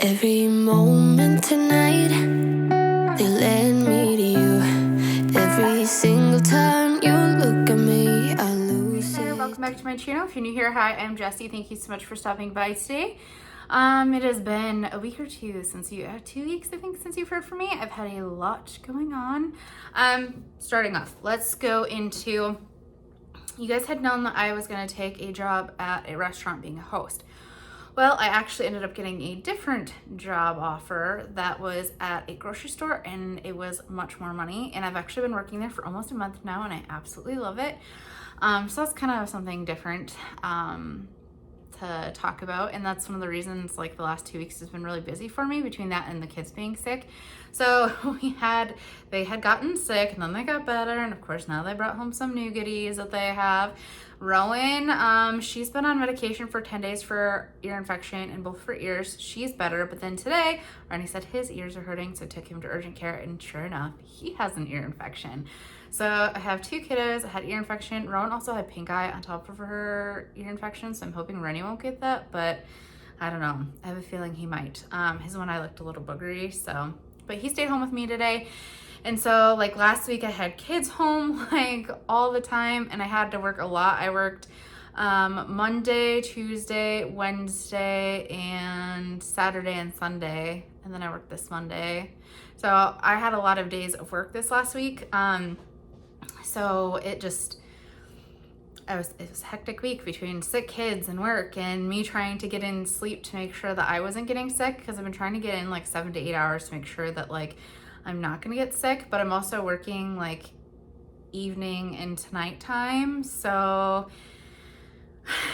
Every moment tonight, they led me to you. Every single time you look at me, I lose it. Welcome back to my channel. If you're new here, hi, I'm Jessie. Thank you so much for stopping by today. It has been a week or two since 2 weeks, I think, since you've heard from me. I've had a lot going on. Starting off, let's go into, you guys had known that I was going to take a job at a restaurant being a host. Well, I actually ended up getting a different job offer that was at a grocery store, and it was much more money. And I've actually been working there for almost a month now, and I absolutely love it. So that's kind of something different to talk about. And that's one of the reasons, like, the last 2 weeks has been really busy for me between that and the kids being sick. So they had gotten sick, and then they got better. And of course, now they brought home some new goodies that they have. Rowan, she's been on medication for 10 days for ear infection and both for ears. She's better, but then today, Ronnie said his ears are hurting, so I took him to urgent care, and sure enough, he has an ear infection. So I have two kiddos that had ear infection. Rowan also had pink eye on top of her ear infection, so I'm hoping Rennie won't get that, but I don't know. I have a feeling he might. His one eye looked a little boogery, so, but he stayed home with me today. And so, like, last week I had kids home, like, all the time, and I had to work a lot. I worked Monday, Tuesday, Wednesday, and Saturday and Sunday, and then I worked this Monday. So I had a lot of days of work this last week. So it was a hectic week between sick kids and work and me trying to get in sleep to make sure that I wasn't getting sick, because I've been trying to get in like 7 to 8 hours to make sure that, like, I'm not gonna get sick, but I'm also working like evening into nighttime, so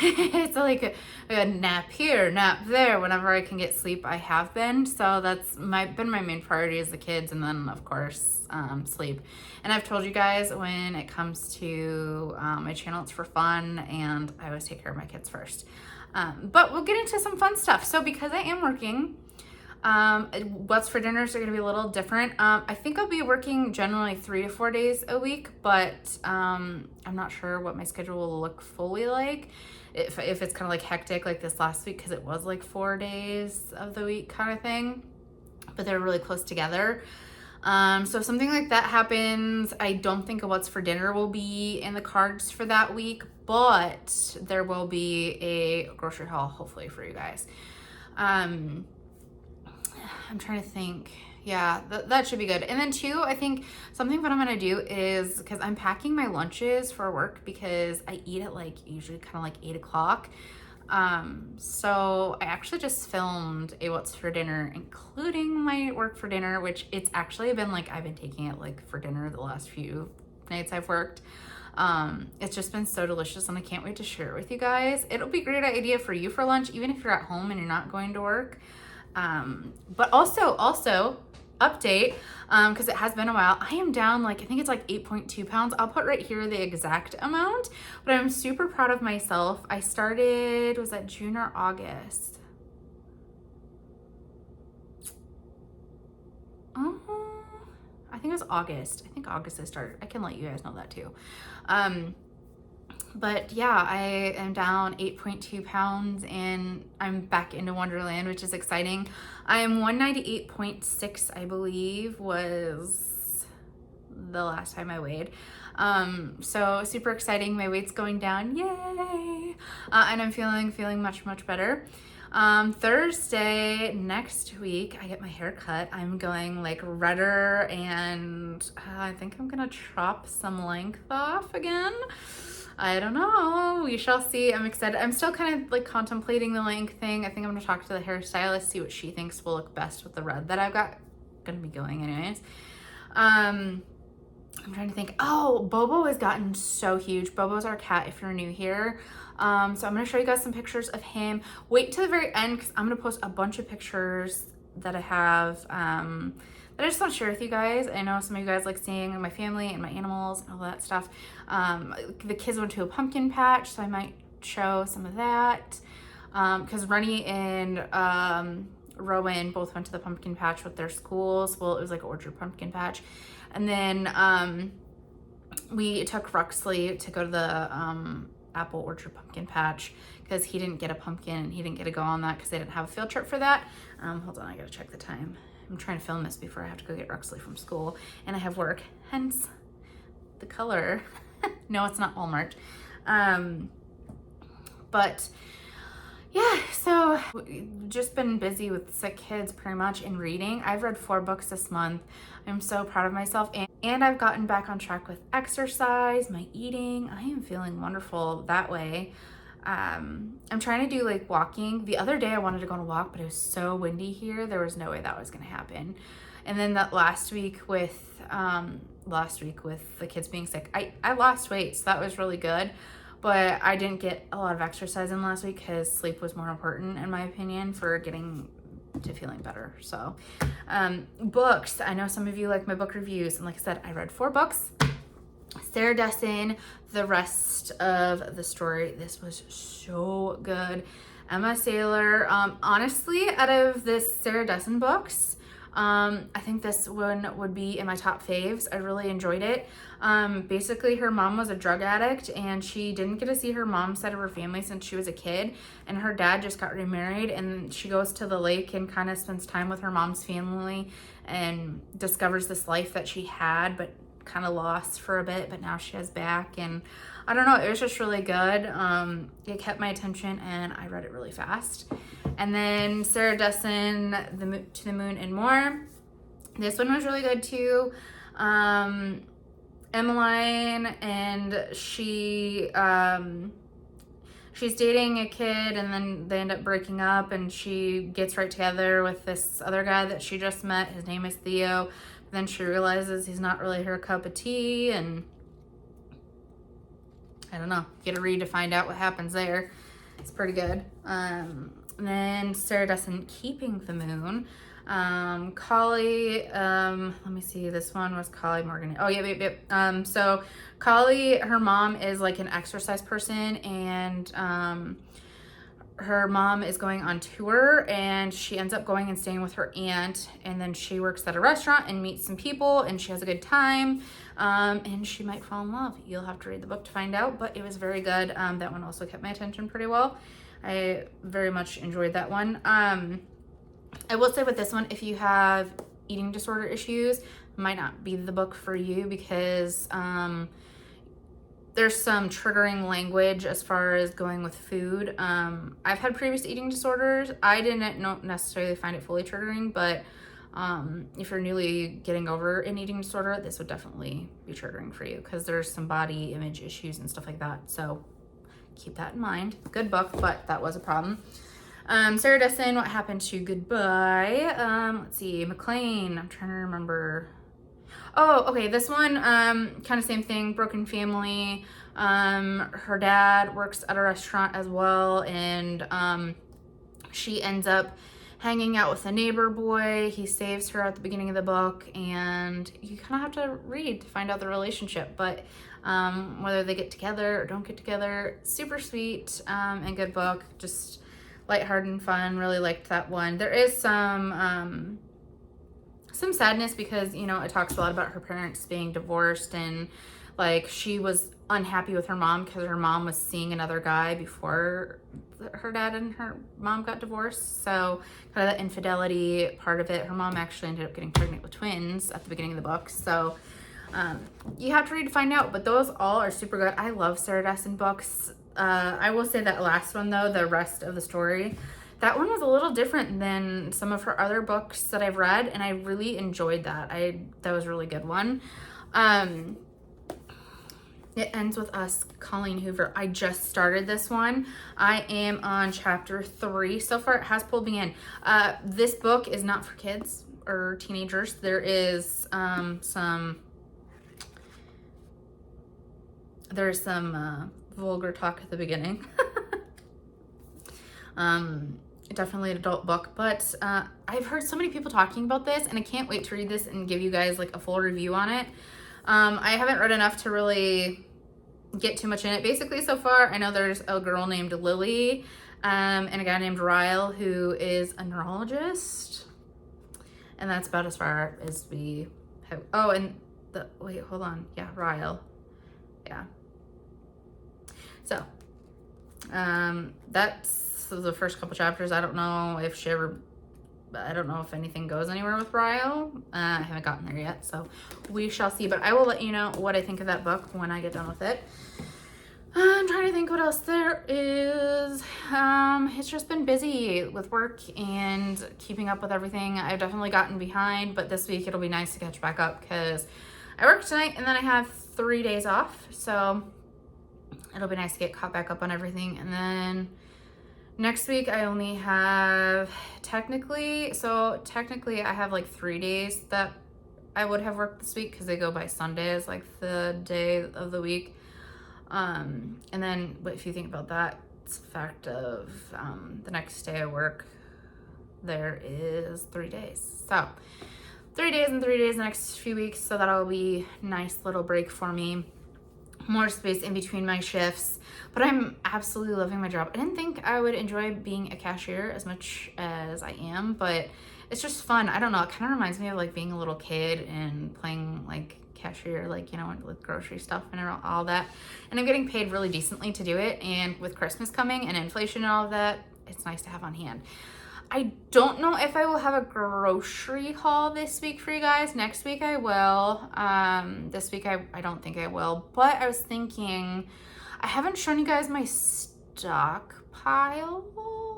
it's like a nap here, nap there. Whenever I can get sleep, I have been. So that's been my main priority is the kids, and then of course sleep. And I've told you guys, when it comes to my channel, it's for fun, and I always take care of my kids first. But we'll get into some fun stuff. So because I am working, what's for dinners are going to be a little different. I think I'll be working generally 3 to 4 days a week, but I'm not sure what my schedule will look fully like. If it's kind of like hectic like this last week, because it was like 4 days of the week kind of thing, but they're really close together. So if something like that happens, I don't think a what's for dinner will be in the cards for that week, but there will be a grocery haul hopefully for you guys. I'm trying to think. Yeah, that should be good. And then two, I think something that I'm going to do is, because I'm packing my lunches for work, because I eat at like usually kind of like 8 o'clock. So I actually just filmed a what's for dinner, including my work for dinner, which it's actually been like, I've been taking it like for dinner the last few nights I've worked. It's just been so delicious, and I can't wait to share it with you guys. It'll be a great idea for you for lunch, even if you're at home and you're not going to work. But also update, because it has been a while, I am down, like, I think it's like 8.2 pounds. I'll put right here the exact amount, but I'm super proud of myself. I started, was that June or August? I think it was August. I think August I started. I can let you guys know that too. But yeah, I am down 8.2 pounds, and I'm back into Wonderland, which is exciting. I am 198.6, I believe, was the last time I weighed. So super exciting. My weight's going down. Yay! And I'm feeling much, much better. Thursday next week, I get my hair cut. I'm going like redder, and I think I'm gonna chop some length off again. I don't know. We shall see. I'm excited. I'm still kind of like contemplating the length thing. I think I'm gonna talk to the hairstylist, see what she thinks will look best with the red that I've got gonna be going anyways. I'm trying to think. Oh, Bobo has gotten so huge. Bobo's our cat if you're new here. So I'm gonna show you guys some pictures of him. Wait till the very end, because I'm gonna post a bunch of pictures that I have that I just want to share with you guys. I know some of you guys like seeing my family and my animals and all that stuff. The kids went to a pumpkin patch, so I might show some of that. Because Rennie and Rowan both went to the pumpkin patch with their schools. Well, it was like an orchard pumpkin patch. And then we took Ruxley to go to the apple orchard pumpkin patch, because he didn't get a pumpkin and he didn't get to go on that because they didn't have a field trip for that. Hold on, I gotta check the time. I'm trying to film this before I have to go get Ruxley from school, and I have work, hence the color. No, it's not Walmart. But yeah, so just been busy with sick kids pretty much in reading. I've read 4 books this month. I'm so proud of myself, and I've gotten back on track with exercise, my eating. I am feeling wonderful that way. I'm trying to do like walking. The other day I wanted to go on a walk, but it was so windy here. There was no way that was going to happen. And then that last week with the kids being sick, I lost weight, so that was really good. But I didn't get a lot of exercise in last week because sleep was more important, in my opinion, for getting to feeling better. So, books. I know some of you like my book reviews. And like I said, I read 4 books. Sarah Dessen, the rest of the story. This was so good. Emma Saylor. Honestly, out of this Sarah Dessen books, I think this one would be in my top faves. I really enjoyed it. Basically, her mom was a drug addict, and she didn't get to see her mom's side of her family since she was a kid, and her dad just got remarried, and she goes to the lake and kind of spends time with her mom's family and discovers this life that she had but kind of lost for a bit, but now she has back. And I don't know, it was just really good. It kept my attention, and I read it really fast. And then Sarah Dessen, To the Moon and More. This one was really good too. Emmeline, and she's dating a kid, and then they end up breaking up, and she gets right together with this other guy that she just met. His name is Theo. Then she realizes he's not really her cup of tea, and I don't know. You gotta read to find out what happens there. It's pretty good. And then Sarah Dessen, Keeping the Moon. Collie, let me see, this one was Collie Morgan. Oh, yep. So Collie, her mom is like an exercise person, and her mom is going on tour, and she ends up going and staying with her aunt, and then she works at a restaurant and meets some people, and she has a good time, and she might fall in love. You'll have to read the book to find out, but it was very good. That one also kept my attention pretty well. I very much enjoyed that one. I will say with this one, if you have eating disorder issues, might not be the book for you, because there's some triggering language as far as going with food. I've had previous eating disorders. I didn't necessarily find it fully triggering, but if you're newly getting over an eating disorder, this would definitely be triggering for you, because there's some body image issues and stuff like that. So keep that in mind. Good book, but that was a problem. Sarah Dessen, What Happened to Goodbye? Let's see, McLean, I'm trying to remember. Oh, okay, this one, kind of same thing, broken family. Her dad works at a restaurant as well, and she ends up hanging out with a neighbor boy. He saves her at the beginning of the book, and you kind of have to read to find out the relationship, but whether they get together or don't get together, super sweet, and good book, just lighthearted and fun. Really liked that one. There is some sadness, because, you know, it talks a lot about her parents being divorced, and like she was unhappy with her mom because her mom was seeing another guy before her dad and her mom got divorced. So kind of the infidelity part of it. Her mom actually ended up getting pregnant with twins at the beginning of the book. So you have to read to find out, but those all are super good. I love Sarah Dessen books. I will say that last one though, The Rest of the Story, that one was a little different than some of her other books that I've read, and I really enjoyed that. That was a really good one. It Ends with Us, Colleen Hoover. I just started this one. I am on chapter 3 so far. It has pulled me in. This book is not for kids or teenagers. There is some vulgar talk at the beginning. Definitely an adult book, but I've heard so many people talking about this, and I can't wait to read this and give you guys like a full review on it. I haven't read enough to really get too much in it. Basically, so far, I know there's a girl named Lily, and a guy named Ryle who is a neurologist, and that's about as far as we have. Oh, and wait, hold on. Yeah, Ryle. Yeah. So, that's the first couple chapters. I don't know if she ever I don't know if anything goes anywhere with Ryle. I haven't gotten there yet, so we shall see. But I will let you know what I think of that book when I get done with it. I'm trying to think what else there is. It's just been busy with work and keeping up with everything. I've definitely gotten behind, but this week it'll be nice to catch back up because I work tonight and then I have 3 days off. So it'll be nice to get caught back up on everything. And then next week I only have technically I have like 3 days that I would have worked this week because they go by Sunday as like the day of the week. And then if you think about that, it's the fact of the next day I work, there is 3 days. So 3 days and 3 days the next few weeks. So that'll be a nice little break for me. More space in between my shifts. But I'm absolutely loving my job. I didn't think I would enjoy being a cashier as much as I am, but it's just fun. I don't know. It kind of reminds me of like being a little kid and playing like cashier, like, you know, with grocery stuff and all that. And I'm getting paid really decently to do it. And with Christmas coming and inflation and all of that, it's nice to have on hand. I don't know if I will have a grocery haul this week for you guys. Next week I will. This week I don't think I will. But I was thinking, I haven't shown you guys my stockpile.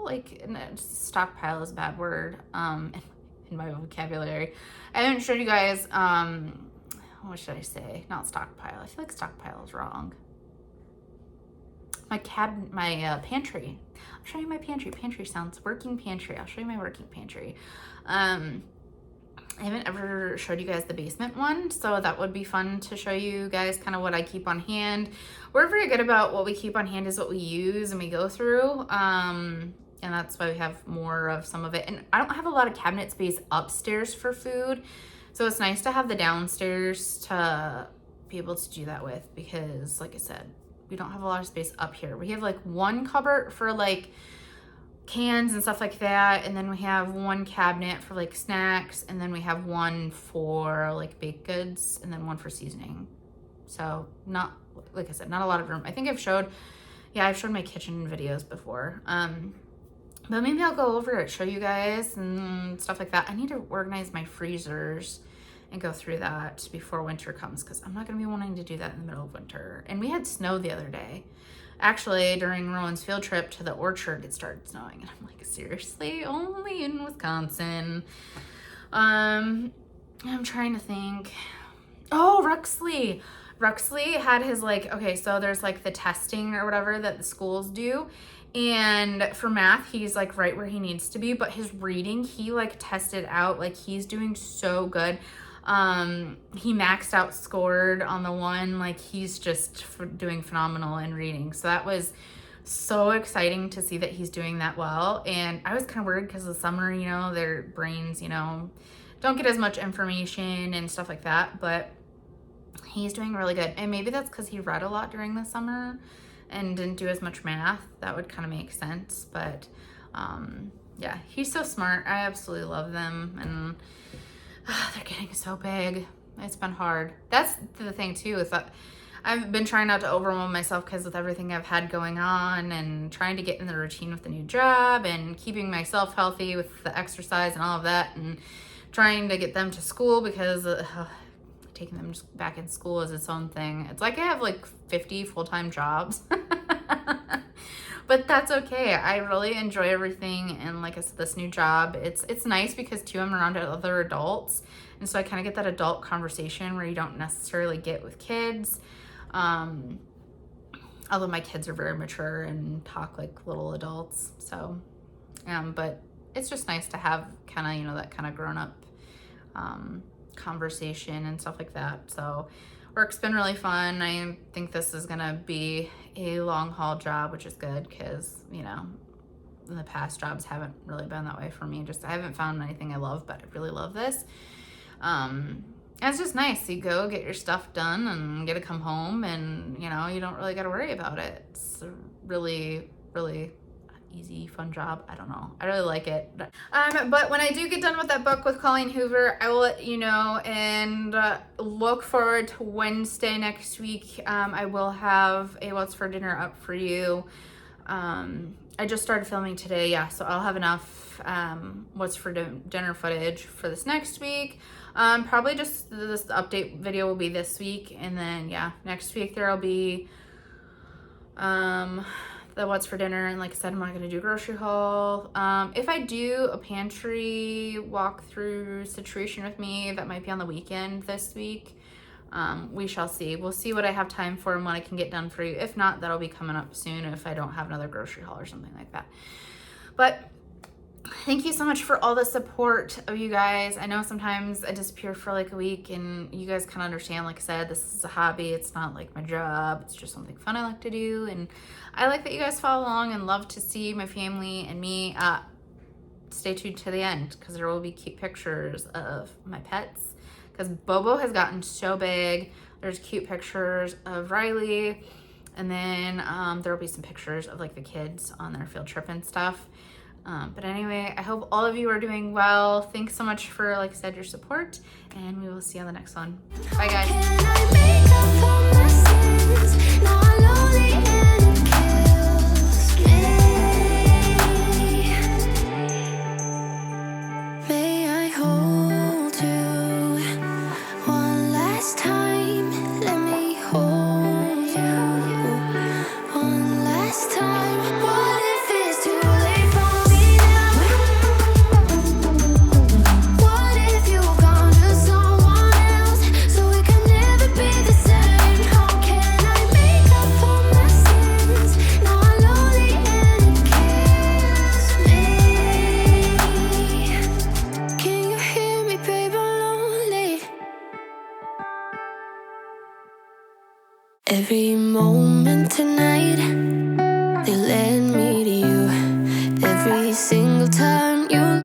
Like, stockpile is a bad word in my vocabulary. I haven't showed you guys, what should I say? Not stockpile. I feel like stockpile is wrong. My pantry. I'll show you my pantry. Pantry sounds working pantry. I'll show you my working pantry. I haven't ever showed you guys the basement one, so that would be fun to show you guys kind of what I keep on hand. We're very good about what we keep on hand is what we use and we go through. And that's why we have more of some of it. And I don't have a lot of cabinet space upstairs for food. So it's nice to have the downstairs to be able to do that with because, like I said, we don't have a lot of space up here. We have like one cupboard for like cans and stuff like that. And then we have one cabinet for like snacks. And then we have one for like baked goods and then one for seasoning. So not, like I said, not a lot of room. I think I've showed my kitchen videos before. But maybe I'll go over it, show you guys and stuff like that. I need to organize my freezers and go through that before winter comes because I'm not going to be wanting to do that in the middle of winter. And we had snow the other day. Actually, during Rowan's field trip to the orchard, it started snowing. And I'm like, seriously? Only in Wisconsin? I'm trying to think. Oh, Ruxley. Ruxley had his like, okay, so there's like the testing or whatever that the schools do. And for math, he's like right where he needs to be, but his reading, he like tested out, like he's doing so good. He maxed out scored on the one, like he's just doing phenomenal in reading. So that was so exciting to see that he's doing that well. And I was kind of worried because of the summer, you know, their brains, you know, don't get as much information and stuff like that, but he's doing really good. And maybe that's because he read a lot during the summer and didn't do as much math. That would kind of make sense. But yeah, he's so smart. I absolutely love them. And they're getting so big. It's been hard. That's the thing too, is that I've been trying not to overwhelm myself because with everything I've had going on and trying to get in the routine with the new job and keeping myself healthy with the exercise and all of that and trying to get them to school because taking them back in school is its own thing. It's like I have like 50 full-time jobs. But that's okay. I really enjoy everything. And like I said, this new job, it's nice because too, I'm around other adults. And so I kind of get that adult conversation where you don't necessarily get with kids. Although my kids are very mature and talk like little adults. So, but it's just nice to have kind of, you know, that kind of grown up, conversation and stuff like that. So work's been really fun. I think this is gonna be a long haul job, which is good because, you know, the past jobs haven't really been that way for me. Just I haven't found anything I love, but I really love this. And it's just nice. You go get your stuff done and get to come home and, you know, you don't really got to worry about it. It's a really, really easy, fun job. I don't know. I really like it. But when I do get done with that book with Colleen Hoover, I will let you know, and look forward to Wednesday next week. I will have a What's for Dinner up for you. And I just started filming today, yeah, so I'll have enough what's for dinner footage for this next week. Probably just this update video will be this week, and then yeah, next week there'll be the what's for dinner, and like I said, I'm not gonna do grocery haul. If I do a pantry walkthrough situation with me, that might be on the weekend this week. We shall see. We'll see what I have time for and what I can get done for you. If not, that'll be coming up soon if I don't have another grocery haul or something like that. But thank you so much for all the support of you guys. I know sometimes I disappear for like a week, and you guys kind of understand, like I said, this is a hobby. It's not like my job. It's just something fun I like to do. And I like that you guys follow along and love to see my family and me. Stay tuned to the end because there will be cute pictures of my pets. Because Bobo has gotten so big. There's cute pictures of Riley. And then there will be some pictures of like the kids on their field trip and stuff. But anyway, I hope all of you are doing well. Thanks so much for, like I said, your support. And we will see you on the next one. Bye, guys. Every moment tonight